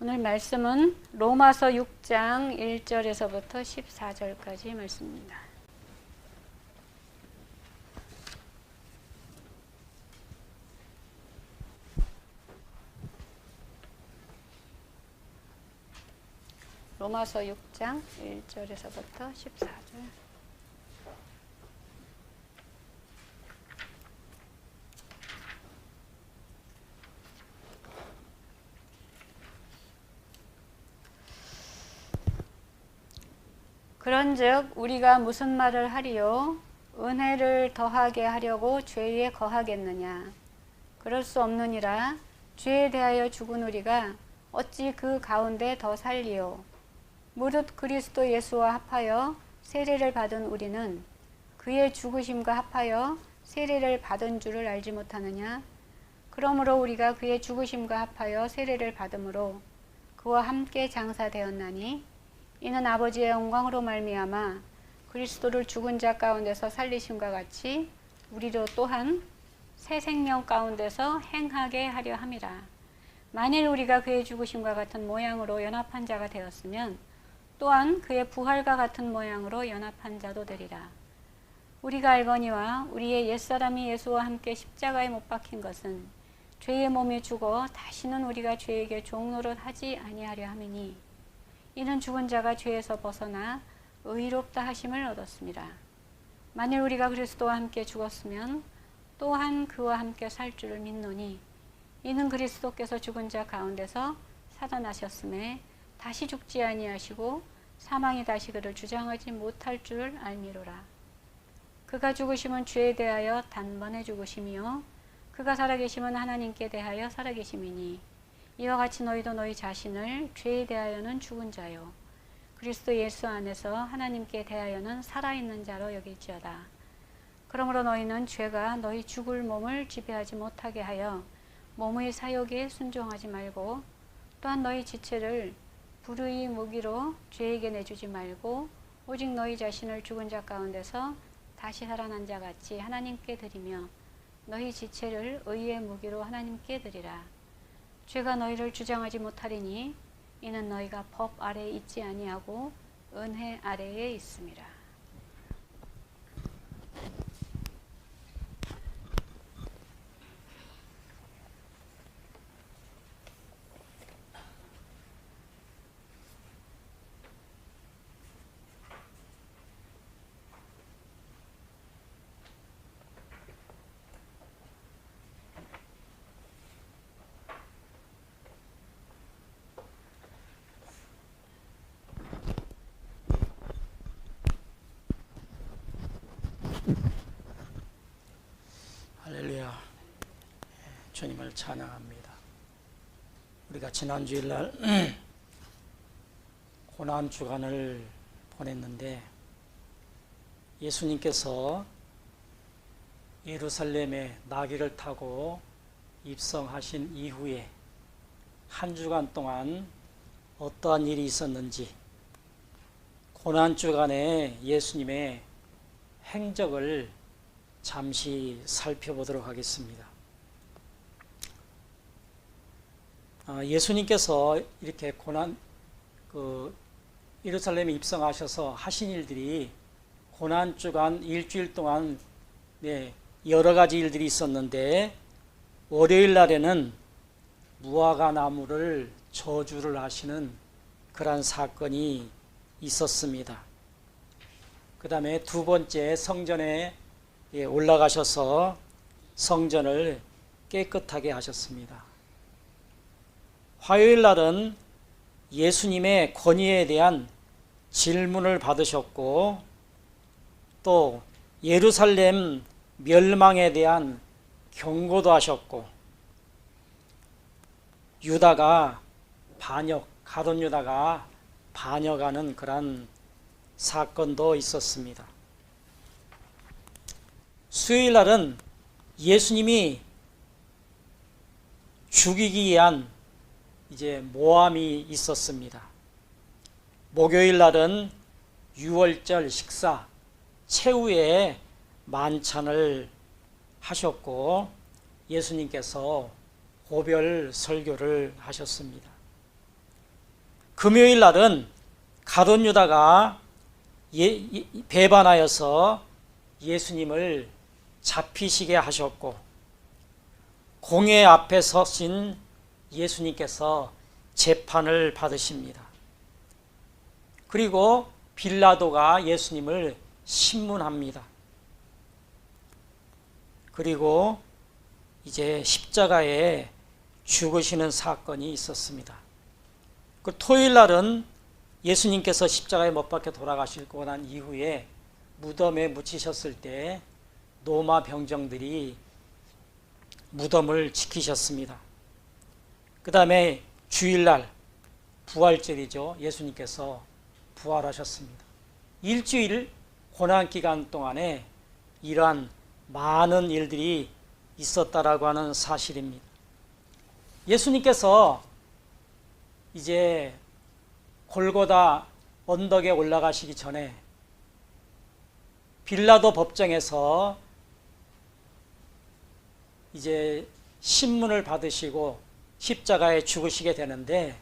오늘 말씀은 로마서 6장 1절에서부터 14절까지 말씀입니다. 로마서 6장 1절에서부터 14절. 그런즉 우리가 무슨 말을 하리요? 은혜를 더하게 하려고 죄에 거하겠느냐? 그럴 수 없느니라. 죄에 대하여 죽은 우리가 어찌 그 가운데 더 살리요? 무릇 그리스도 예수와 합하여 세례를 받은 우리는 그의 죽으심과 합하여 세례를 받은 줄을 알지 못하느냐? 그러므로 우리가 그의 죽으심과 합하여 세례를 받음으로 그와 함께 장사되었나니 이는 아버지의 영광으로 말미암아 그리스도를 죽은 자 가운데서 살리심과 같이 우리로 또한 새 생명 가운데서 행하게 하려 함이라. 만일 우리가 그의 죽으심과 같은 모양으로 연합한 자가 되었으면 또한 그의 부활과 같은 모양으로 연합한 자도 되리라. 우리가 알거니와 우리의 옛사람이 예수와 함께 십자가에 못 박힌 것은 죄의 몸이 죽어 다시는 우리가 죄에게 종노릇 하지 아니하려 함이니 이는 죽은 자가 죄에서 벗어나 의롭다 하심을 얻었습니다. 만일 우리가 그리스도와 함께 죽었으면 또한 그와 함께 살 줄을 믿노니 이는 그리스도께서 죽은 자 가운데서 살아나셨음에 다시 죽지 아니하시고 사망이 다시 그를 주장하지 못할 줄을 알미로라. 그가 죽으심은 죄에 대하여 단번에 죽으심이요 그가 살아계심은 하나님께 대하여 살아계심이니 이와 같이 너희도 너희 자신을 죄에 대하여는 죽은 자요 그리스도 예수 안에서 하나님께 대하여는 살아있는 자로 여길지어다. 그러므로 너희는 죄가 너희 죽을 몸을 지배하지 못하게 하여 몸의 사욕에 순종하지 말고 또한 너희 지체를 불의의 무기로 죄에게 내주지 말고 오직 너희 자신을 죽은 자 가운데서 다시 살아난 자 같이 하나님께 드리며 너희 지체를 의의 무기로 하나님께 드리라. 죄가 너희를 주장하지 못하리니 이는 너희가 법 아래에 있지 아니하고 은혜 아래에 있음이라. 할렐루야. 주님을 찬양합니다. 우리가 지난 주일날 고난 주간을 보냈는데 예수님께서 예루살렘에 나귀를 타고 입성하신 이후에 한 주간 동안 어떠한 일이 있었는지 고난 주간에 예수님의 행적을 잠시 살펴보도록 하겠습니다. 예수님께서 이렇게 예루살렘에 입성하셔서 하신 일들이 고난주간 일주일 동안 여러 가지 일들이 있었는데 월요일 날에는 무화과 나무를 저주를 하시는 그러한 사건이 있었습니다. 그 다음에 두 번째 성전에 올라가셔서 성전을 깨끗하게 하셨습니다. 화요일 날은 예수님의 권위에 대한 질문을 받으셨고 또 예루살렘 멸망에 대한 경고도 하셨고 가룟 유다가 반역하는 그런 사건도 있었습니다. 수요일 날은 예수님이 죽이기 위한 모함이 있었습니다. 목요일 날은 유월절 식사 최후의 만찬을 하셨고 예수님께서 고별 설교를 하셨습니다. 금요일 날은 가룟 유다가 배반하여서 예수님을 잡히시게 하셨고, 공회 앞에 서신 예수님께서 재판을 받으십니다. 그리고 빌라도가 예수님을 신문합니다. 그리고 이제 십자가에 죽으시는 사건이 있었습니다. 그 토요일 날은 예수님께서 십자가에 못 박혀 돌아가시고 난 이후에 무덤에 묻히셨을 때 로마 병정들이 무덤을 지키셨습니다. 그 다음에 주일날 부활절이죠. 예수님께서 부활하셨습니다. 일주일 고난기간 동안에 이러한 많은 일들이 있었다라고 하는 사실입니다. 예수님께서 이제 골고다 언덕에 올라가시기 전에 빌라도 법정에서 이제 신문을 받으시고 십자가에 죽으시게 되는데,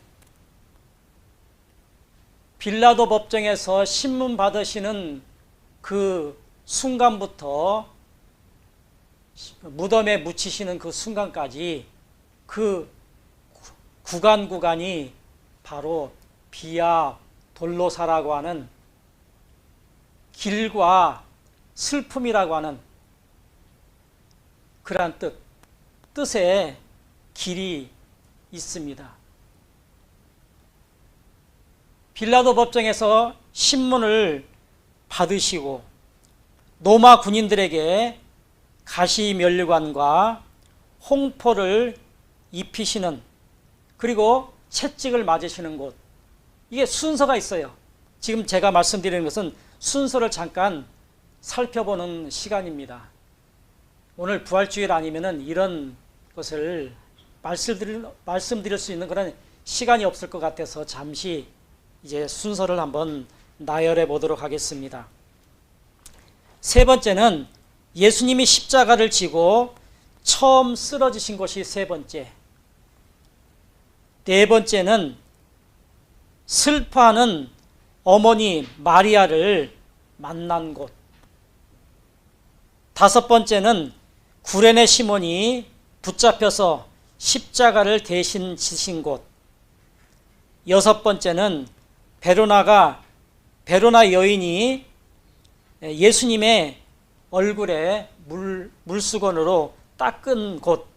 빌라도 법정에서 신문 받으시는 그 순간부터 무덤에 묻히시는 그 순간까지 그 구간이 바로 비아 돌로사라고 하는 길과 슬픔이라고 하는 그러한 뜻의 길이 있습니다. 빌라도 법정에서 신문을 받으시고 로마 군인들에게 가시면류관과 홍포를 입히시는, 그리고 채찍을 맞으시는 곳, 이게 순서가 있어요. 지금 제가 말씀드리는 것은 순서를 잠깐 살펴보는 시간입니다. 오늘 부활주일 아니면은 이런 것을 말씀드릴 수 있는 그런 시간이 없을 것 같아서 잠시 이제 순서를 한번 나열해 보도록 하겠습니다. 세 번째는 예수님이 십자가를 지고 처음 쓰러지신 곳이 세 번째. 네 번째는 슬퍼하는 어머니 마리아를 만난 곳. 다섯 번째는 구레네 시몬이 붙잡혀서 십자가를 대신 지신 곳. 여섯 번째는 베로나 여인이 예수님의 얼굴에 물수건으로 닦은 곳.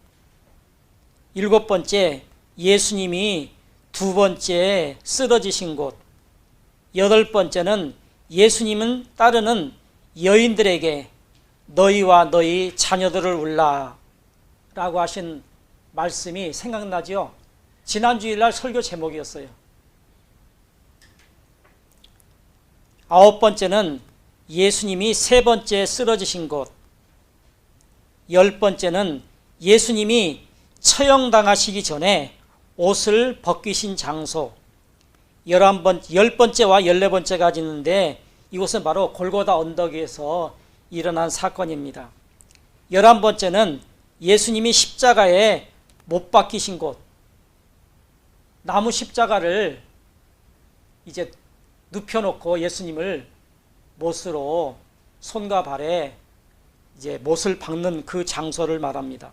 일곱 번째, 예수님이 두 번째 쓰러지신 곳. 여덟 번째는 예수님은 따르는 여인들에게 너희와 너희 자녀들을 울라 라고 하신 말씀이 생각나지요? 지난 주일날 설교 제목이었어요. 아홉 번째는 예수님이 세 번째 쓰러지신 곳. 열 번째는 예수님이 처형당하시기 전에 옷을 벗기신 장소. 열 번째와 14번째가 있는데 이곳은 바로 골고다 언덕 위에서 일어난 사건입니다. 11번째는 예수님이 십자가에 못 박히신 곳. 나무 십자가를 이제 눕혀놓고 예수님을 못으로 손과 발에 이제 못을 박는 그 장소를 말합니다.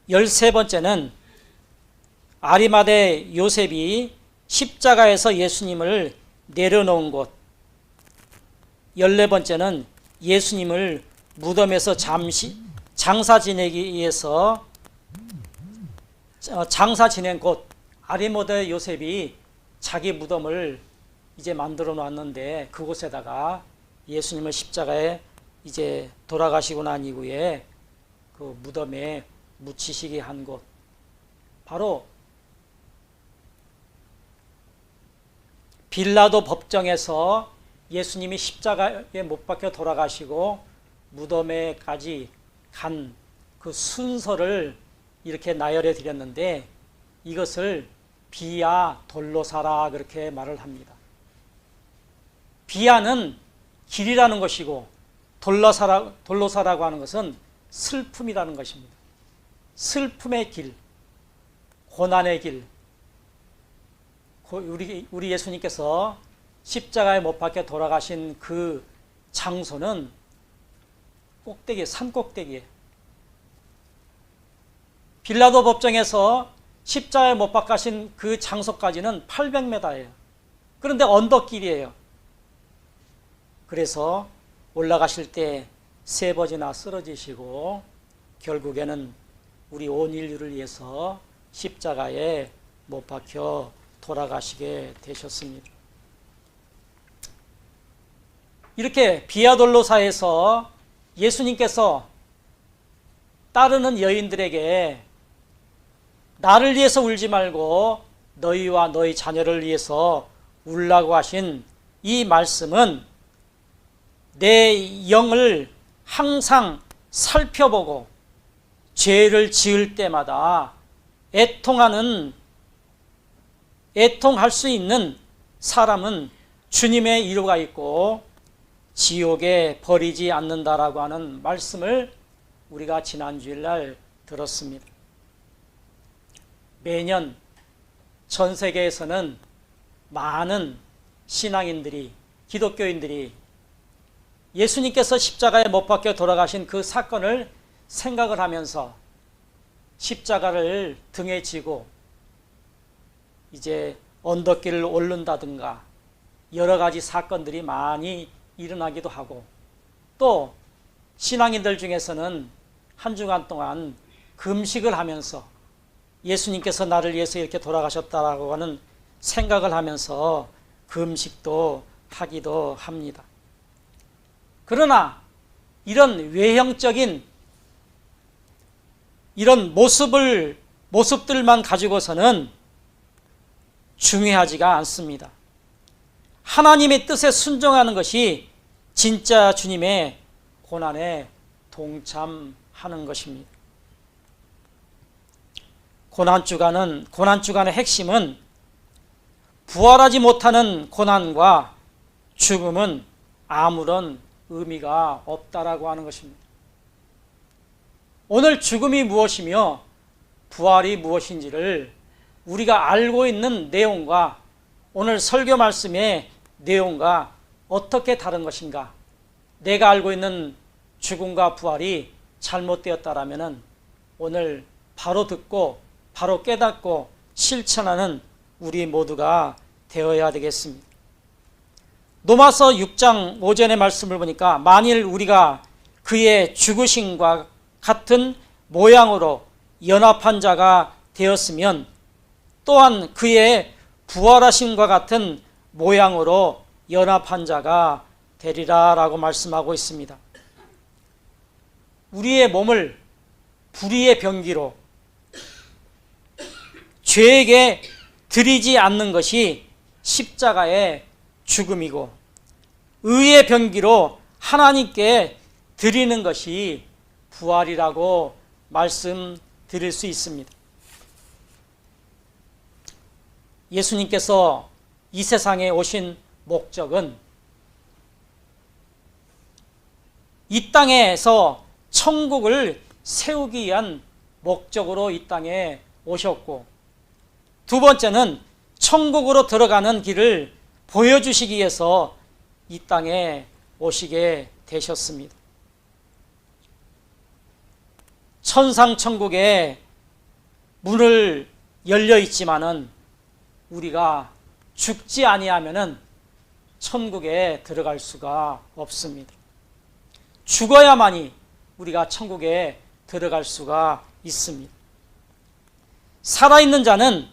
13번째는 아리마대 요셉이 십자가에서 예수님을 내려놓은 곳. 14번째는 예수님을 무덤에서 잠시 장사 지내기 위해서 장사 지낸 곳. 아리마대 요셉이 자기 무덤을 이제 만들어 놨는데 그곳에다가 예수님을 십자가에 이제 돌아가시고 난 이후에 그 무덤에 묻히시게 한 곳. 바로 빌라도 법정에서 예수님이 십자가에 못 박혀 돌아가시고 무덤에까지 간 그 순서를 이렇게 나열해 드렸는데 이것을 비아 돌로사라 그렇게 말을 합니다. 비아는 길이라는 것이고 돌로사라고 하는 것은 슬픔이라는 것입니다. 슬픔의 길, 고난의 길, 우리 예수님께서 십자가에 못 박혀 돌아가신 그 장소는 꼭대기, 산 꼭대기에 빌라도 법정에서 십자가에 못 박히신 그 장소까지는 800m예요. 그런데 언덕길이에요. 그래서 올라가실 때 3번이나 쓰러지시고 결국에는 우리 온 인류를 위해서 십자가에 못 박혀 돌아가시게 되셨습니다. 이렇게 비아돌로사에서 예수님께서 따르는 여인들에게 나를 위해서 울지 말고 너희와 너희 자녀를 위해서 울라고 하신 이 말씀은 내 영을 항상 살펴보고 죄를 지을 때마다 애통할 수 있는 사람은 주님의 이루가 있고 지옥에 버리지 않는다라고 하는 말씀을 우리가 지난 주일날 들었습니다. 매년 전 세계에서는 많은 신앙인들이, 기독교인들이 예수님께서 십자가에 못 박혀 돌아가신 그 사건을 생각을 하면서 십자가를 등에 지고 이제 언덕길을 오른다든가 여러 가지 사건들이 많이 일어나기도 하고, 또 신앙인들 중에서는 한 주간 동안 금식을 하면서 예수님께서 나를 위해서 이렇게 돌아가셨다라고 하는 생각을 하면서 금식도 하기도 합니다. 그러나 이런 외형적인 이런 모습들만 가지고서는 중요하지가 않습니다. 하나님의 뜻에 순종하는 것이 진짜 주님의 고난에 동참하는 것입니다. 고난주간의 핵심은 부활하지 못하는 고난과 죽음은 아무런 의미가 없다라고 하는 것입니다. 오늘 죽음이 무엇이며 부활이 무엇인지를 우리가 알고 있는 내용과 오늘 설교 말씀의 내용과 어떻게 다른 것인가, 내가 알고 있는 죽음과 부활이 잘못되었다라면 오늘 바로 듣고 바로 깨닫고 실천하는 우리 모두가 되어야 되겠습니다. 로마서 6장 5절의 말씀을 보니까 만일 우리가 그의 죽으심과 같은 모양으로 연합한 자가 되었으면 또한 그의 부활하심과 같은 모양으로 연합한 자가 되리라 라고 말씀하고 있습니다. 우리의 몸을 불의의 병기로 죄에게 드리지 않는 것이 십자가의 죽음이고, 의의 병기로 하나님께 드리는 것이 부활이라고 말씀드릴 수 있습니다. 예수님께서 이 세상에 오신 목적은 이 땅에서 천국을 세우기 위한 목적으로 이 땅에 오셨고, 두 번째는 천국으로 들어가는 길을 보여주시기 위해서 이 땅에 오시게 되셨습니다. 천상천국의 문을 열려 있지만은 우리가 죽지 아니하면은 천국에 들어갈 수가 없습니다. 죽어야만이 우리가 천국에 들어갈 수가 있습니다. 살아있는 자는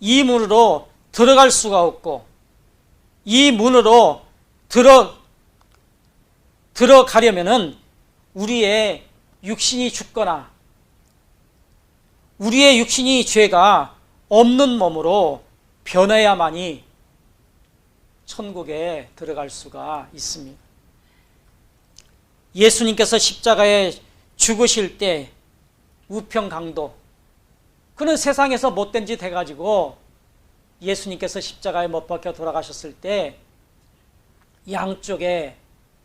이 문으로 들어갈 수가 없고, 이 문으로 들어가려면은 우리의 육신이 죽거나 우리의 육신이 죄가 없는 몸으로 변해야만이 천국에 들어갈 수가 있습니다. 예수님께서 십자가에 죽으실 때 우평강도, 그는 세상에서 못된 짓 해가지고 예수님께서 십자가에 못 박혀 돌아가셨을 때 양쪽에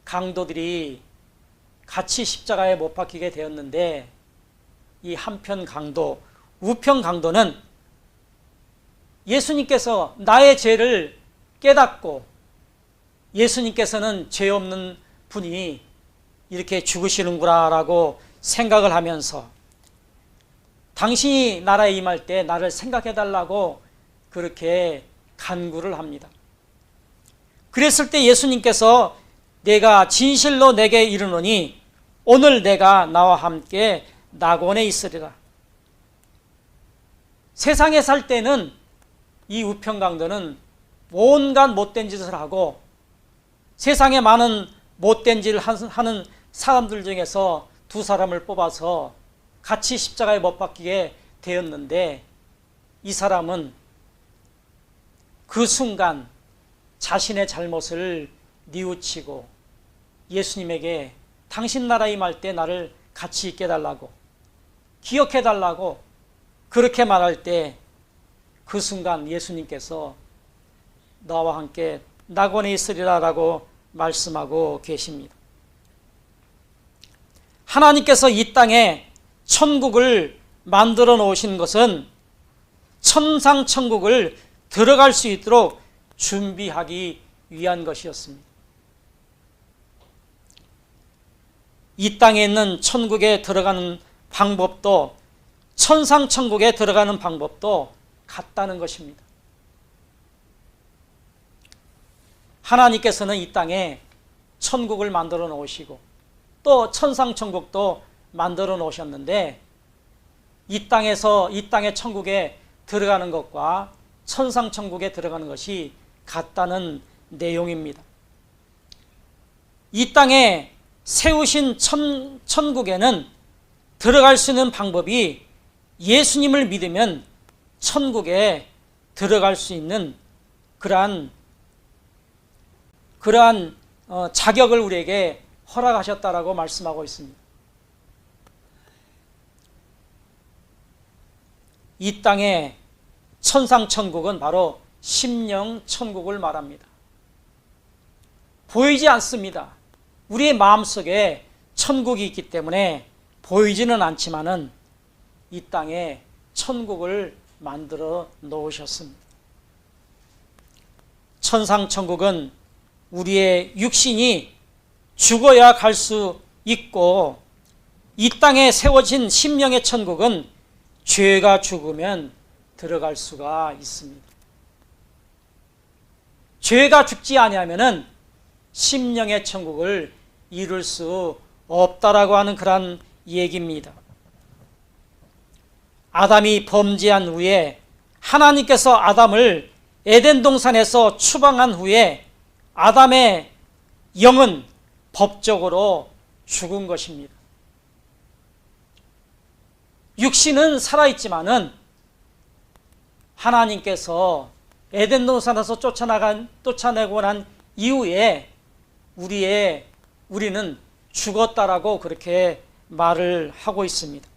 강도들이 같이 십자가에 못 박히게 되었는데, 이 한편 강도, 우편 강도는 예수님께서 나의 죄를 깨닫고 예수님께서는 죄 없는 분이 이렇게 죽으시는구나라고 생각을 하면서 당신이 나라에 임할 때 나를 생각해달라고 그렇게 간구를 합니다. 그랬을 때 예수님께서 내가 진실로 내게 이르노니 오늘 내가 나와 함께 낙원에 있으리라. 세상에 살 때는 이 우평강도는 온갖 못된 짓을 하고 세상에 많은 못된 짓을 하는 사람들 중에서 두 사람을 뽑아서 같이 십자가에 못 박히게 되었는데 이 사람은 그 순간 자신의 잘못을 뉘우치고 예수님에게 당신 나라에 임할 때 나를 같이 있게 해달라고 기억해달라고 그렇게 말할 때 그 순간 예수님께서 너와 함께 낙원에 있으리라 라고 말씀하고 계십니다. 하나님께서 이 땅에 천국을 만들어 놓으신 것은 천상천국을 들어갈 수 있도록 준비하기 위한 것이었습니다. 이 땅에 있는 천국에 들어가는 방법도 천상천국에 들어가는 방법도 같다는 것입니다. 하나님께서는 이 땅에 천국을 만들어 놓으시고 또 천상천국도 만들어 놓으셨는데 이 땅의 천국에 들어가는 것과 천상천국에 들어가는 것이 같다는 내용입니다. 이 땅에 세우신 천국에는 들어갈 수 있는 방법이 예수님을 믿으면 천국에 들어갈 수 있는 그러한 자격을 우리에게 허락하셨다라고 말씀하고 있습니다. 이 땅의 천상천국은 바로 심령천국을 말합니다. 보이지 않습니다. 우리의 마음속에 천국이 있기 때문에 보이지는 않지만은 이 땅에 천국을 만들어 놓으셨습니다. 천상천국은 우리의 육신이 죽어야 갈 수 있고 이 땅에 세워진 심령의 천국은 죄가 죽으면 들어갈 수가 있습니다. 죄가 죽지 아니하면은 심령의 천국을 이룰 수 없다라고 하는 그런 얘기입니다. 아담이 범죄한 후에 하나님께서 아담을 에덴 동산에서 추방한 후에 아담의 영은 법적으로 죽은 것입니다. 육신은 살아있지만은 하나님께서 에덴 동산에서 쫓아내고 난 이후에 우리는 죽었다라고 그렇게 말을 하고 있습니다.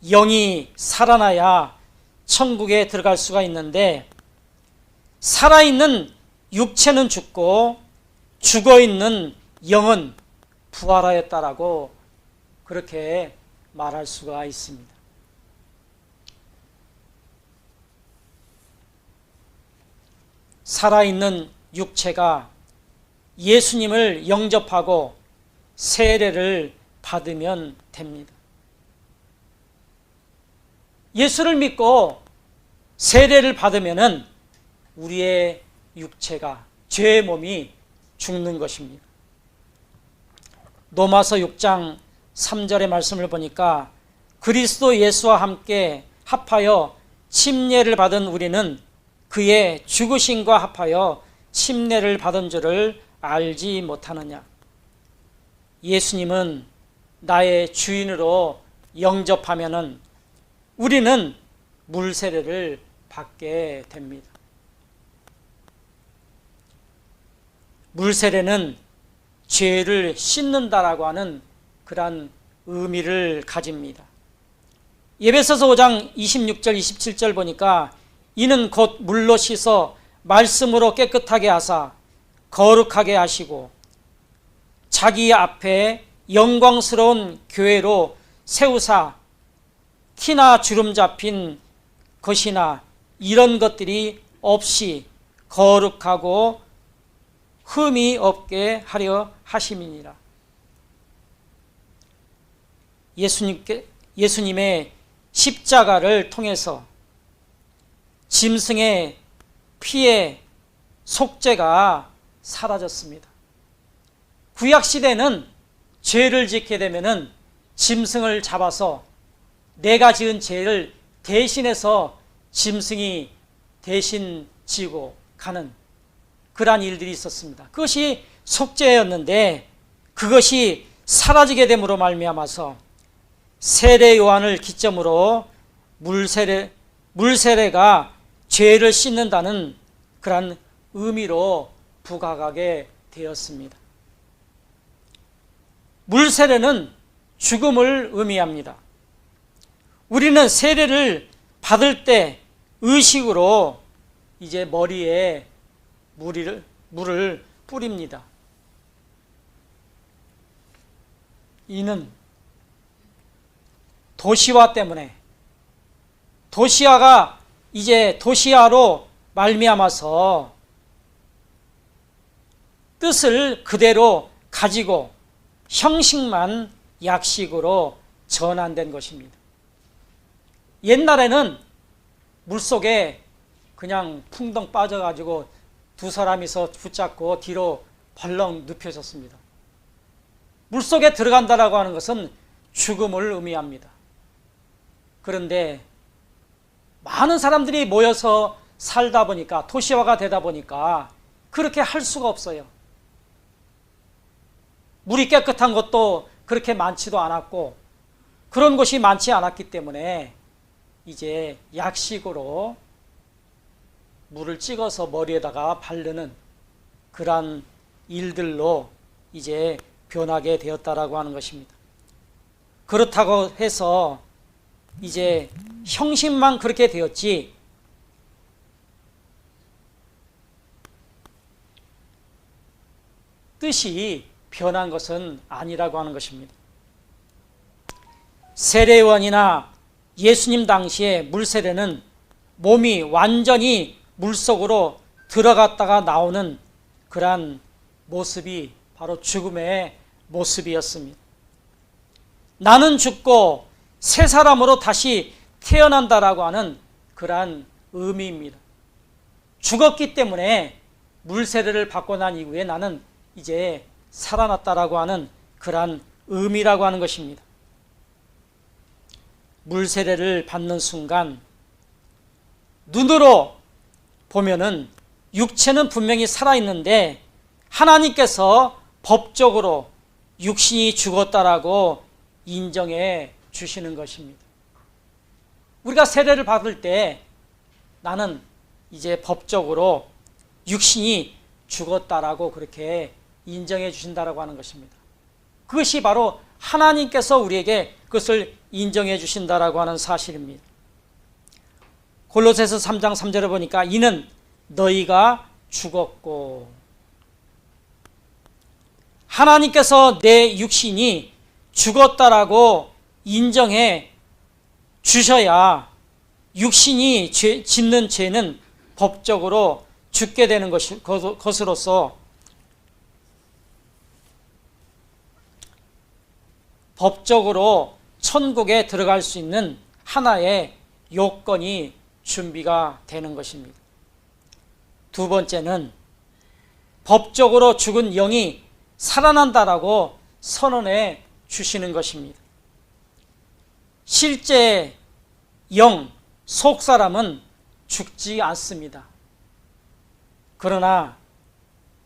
영이 살아나야 천국에 들어갈 수가 있는데 살아있는 육체는 죽고 죽어있는 영은 부활하였다라고 그렇게 말할 수가 있습니다. 살아있는 육체가 예수님을 영접하고 세례를 받으면 됩니다. 예수를 믿고 세례를 받으면은 우리의 육체가 죄의 몸이 죽는 것입니다. 로마서 6장 3절의 말씀을 보니까 그리스도 예수와 함께 합하여 침례를 받은 우리는 그의 죽으심과 합하여 침례를 받은 줄을 알지 못하느냐. 예수님은 나의 주인으로 영접하면은 우리는 물세례를 받게 됩니다. 물세례는 죄를 씻는다라고 하는 그러한 의미를 가집니다. 에베소서 5장 26절 27절 보니까 이는 곧 물로 씻어 말씀으로 깨끗하게 하사 거룩하게 하시고 자기 앞에 영광스러운 교회로 세우사 티나 주름 잡힌 것이나 이런 것들이 없이 거룩하고 흠이 없게 하려 하심이니라. 예수님의 십자가를 통해서 짐승의 피의 속죄가 사라졌습니다. 구약시대는 죄를 짓게 되면은 짐승을 잡아서 내가 지은 죄를 대신해서 짐승이 대신 지고 가는 그러한 일들이 있었습니다. 그것이 속죄였는데 그것이 사라지게 됨으로 말미암아서 세례 요한을 기점으로 물세례가 죄를 씻는다는 그러한 의미로 부각하게 되었습니다. 물세례는 죽음을 의미합니다. 우리는 세례를 받을 때 의식으로 이제 머리에 물을 뿌립니다. 이는 도시화 때문에 도시화가 이제 도시화로 말미암아서 뜻을 그대로 가지고 형식만 약식으로 전환된 것입니다. 옛날에는 물속에 그냥 풍덩 빠져가지고 두 사람이서 붙잡고 뒤로 벌렁 눕혀졌습니다. 물속에 들어간다라고 하는 것은 죽음을 의미합니다. 그런데 많은 사람들이 모여서 살다 보니까 도시화가 되다 보니까 그렇게 할 수가 없어요. 물이 깨끗한 것도 그렇게 많지도 않았고 그런 곳이 많지 않았기 때문에 이제 약식으로 물을 찍어서 머리에다가 바르는 그러한 일들로 이제 변하게 되었다라고 하는 것입니다. 그렇다고 해서 이제 형식만 그렇게 되었지 뜻이 변한 것은 아니라고 하는 것입니다. 세례요한이나 예수님 당시의 물세례는 몸이 완전히 물속으로 들어갔다가 나오는 그러한 모습이 바로 죽음의 모습이었습니다. 나는 죽고 새 사람으로 다시 태어난다라고 하는 그러한 의미입니다. 죽었기 때문에 물세례를 받고 난 이후에 나는 이제 살아났다라고 하는 그러한 의미라고 하는 것입니다. 물세례를 받는 순간 눈으로 보면은 육체는 분명히 살아있는데 하나님께서 법적으로 육신이 죽었다라고 인정해 주시는 것입니다. 우리가 세례를 받을 때 나는 이제 법적으로 육신이 죽었다라고 그렇게 인정해 주신다라고 하는 것입니다. 그것이 바로 하나님께서 우리에게 그것을 인정해 주신다라고 하는 사실입니다. 골로새서 3장 3절에 보니까 이는 너희가 죽었고 하나님께서 내 육신이 죽었다라고 인정해 주셔야 육신이 짓는 죄는 법적으로 죽게 되는 것으로서 법적으로 천국에 들어갈 수 있는 하나의 요건이 준비가 되는 것입니다. 두 번째는 법적으로 죽은 영이 살아난다라고 선언해 주시는 것입니다. 실제 영, 속사람은 죽지 않습니다. 그러나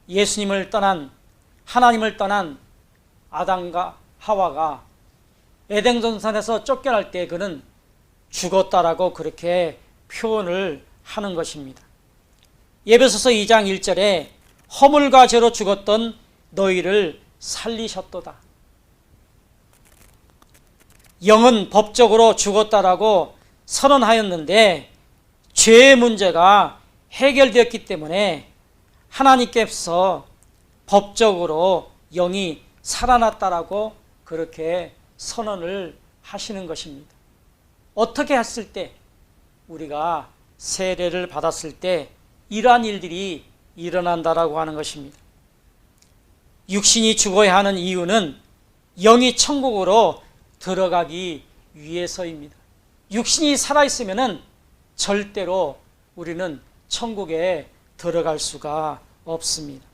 예수님을 떠난 하나님을 떠난 아담과 하와가 에덴 동산에서 쫓겨날 때 그는 죽었다라고 그렇게 표현을 하는 것입니다. 에베소서 2장 1절에 허물과 죄로 죽었던 너희를 살리셨도다. 영은 법적으로 죽었다라고 선언하였는데 죄의 문제가 해결되었기 때문에 하나님께서 법적으로 영이 살아났다라고 그렇게 선언을 하시는 것입니다. 어떻게 했을 때 우리가 세례를 받았을 때 이러한 일들이 일어난다라고 하는 것입니다. 육신이 죽어야 하는 이유는 영이 천국으로 들어가기 위해서입니다. 육신이 살아있으면 절대로 우리는 천국에 들어갈 수가 없습니다.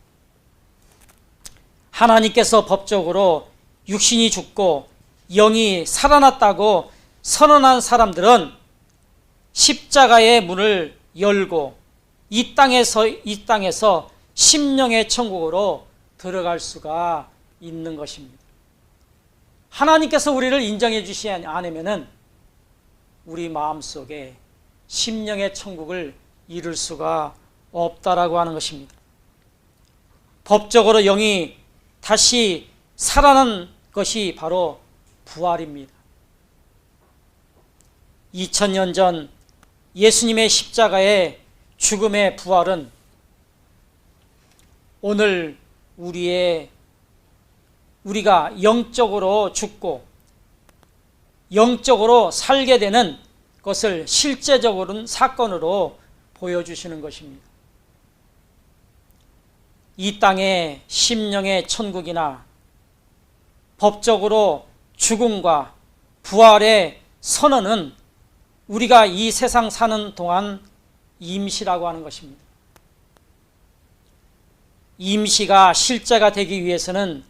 하나님께서 법적으로 육신이 죽고 영이 살아났다고 선언한 사람들은 십자가의 문을 열고 이 땅에서 심령의 천국으로 들어갈 수가 있는 것입니다. 하나님께서 우리를 인정해 주시지 않으면 우리 마음속에 심령의 천국을 이룰 수가 없다라고 하는 것입니다. 법적으로 영이 다시 살아난 것이 바로 부활입니다. 2000년 전 예수님의 십자가의 죽음의 부활은 오늘 우리가 영적으로 죽고 영적으로 살게 되는 것을 실제적으로는 사건으로 보여주시는 것입니다. 이 땅의 심령의 천국이나 법적으로 죽음과 부활의 선언은 우리가 이 세상 사는 동안 임시라고 하는 것입니다. 임시가 실제가 되기 위해서는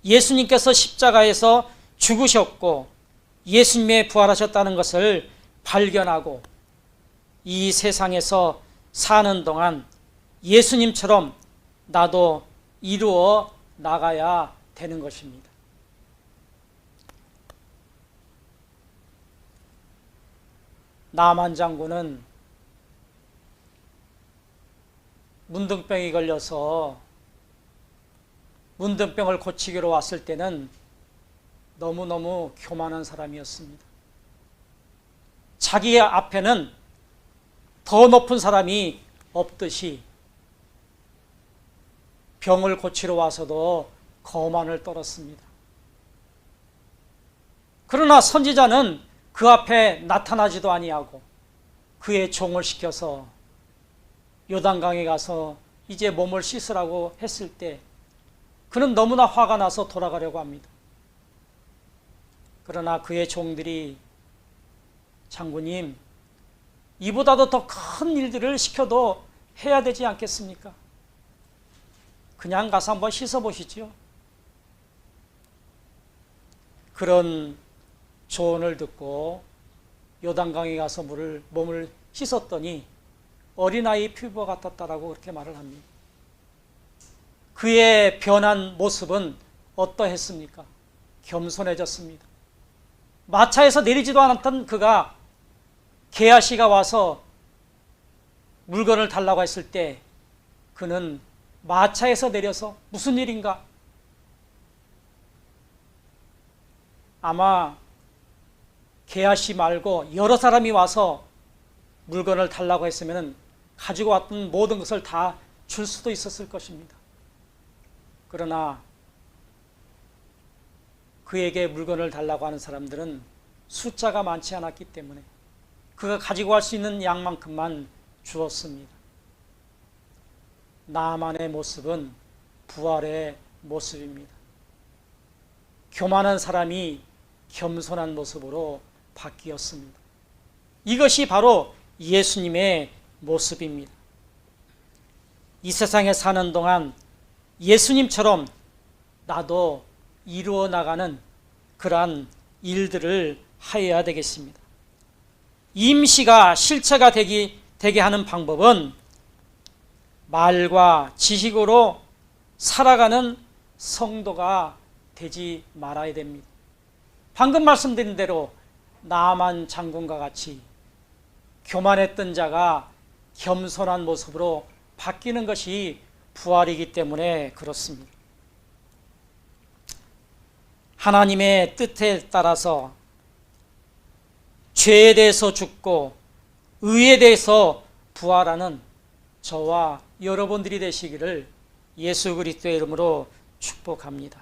예수님께서 십자가에서 죽으셨고 예수님의 부활하셨다는 것을 발견하고 이 세상에서 사는 동안 예수님처럼 나도 이루어 나가야 되는 것입니다. 나만 장군은 문둥병이 걸려서 문둥병을 고치기로 왔을 때는 너무너무 교만한 사람이었습니다. 자기 앞에는 더 높은 사람이 없듯이 병을 고치러 와서도 거만을 떨었습니다. 그러나 선지자는 그 앞에 나타나지도 아니하고 그의 종을 시켜서 요단강에 가서 이제 몸을 씻으라고 했을 때 그는 너무나 화가 나서 돌아가려고 합니다. 그러나 그의 종들이 장군님, 이보다도 더 큰 일들을 시켜도 해야 되지 않겠습니까? 그냥 가서 한번 씻어보시죠. 그런 조언을 듣고 요단강에 가서 몸을 씻었더니 어린아이 피부와 같았다라고 그렇게 말을 합니다. 그의 변한 모습은 어떠했습니까? 겸손해졌습니다. 마차에서 내리지도 않았던 그가 게하시가 와서 물건을 달라고 했을 때 그는 마차에서 내려서 무슨 일인가? 아마 게하시 말고 여러 사람이 와서 물건을 달라고 했으면 가지고 왔던 모든 것을 다 줄 수도 있었을 것입니다. 그러나 그에게 물건을 달라고 하는 사람들은 숫자가 많지 않았기 때문에 그가 가지고 갈 수 있는 양만큼만 주었습니다. 나만의 모습은 부활의 모습입니다. 교만한 사람이 겸손한 모습으로 바뀌었습니다. 이것이 바로 예수님의 모습입니다. 이 세상에 사는 동안 예수님처럼 나도 이루어 나가는 그러한 일들을 하여야 되겠습니다. 임시가 실체가 되게 하는 방법은 말과 지식으로 살아가는 성도가 되지 말아야 됩니다. 방금 말씀드린 대로 나만 장군과 같이 교만했던 자가 겸손한 모습으로 바뀌는 것이 부활이기 때문에 그렇습니다. 하나님의 뜻에 따라서 죄에 대해서 죽고 의에 대해서 부활하는 저와 여러분들이 되시기를 예수 그리스도의 이름으로 축복합니다.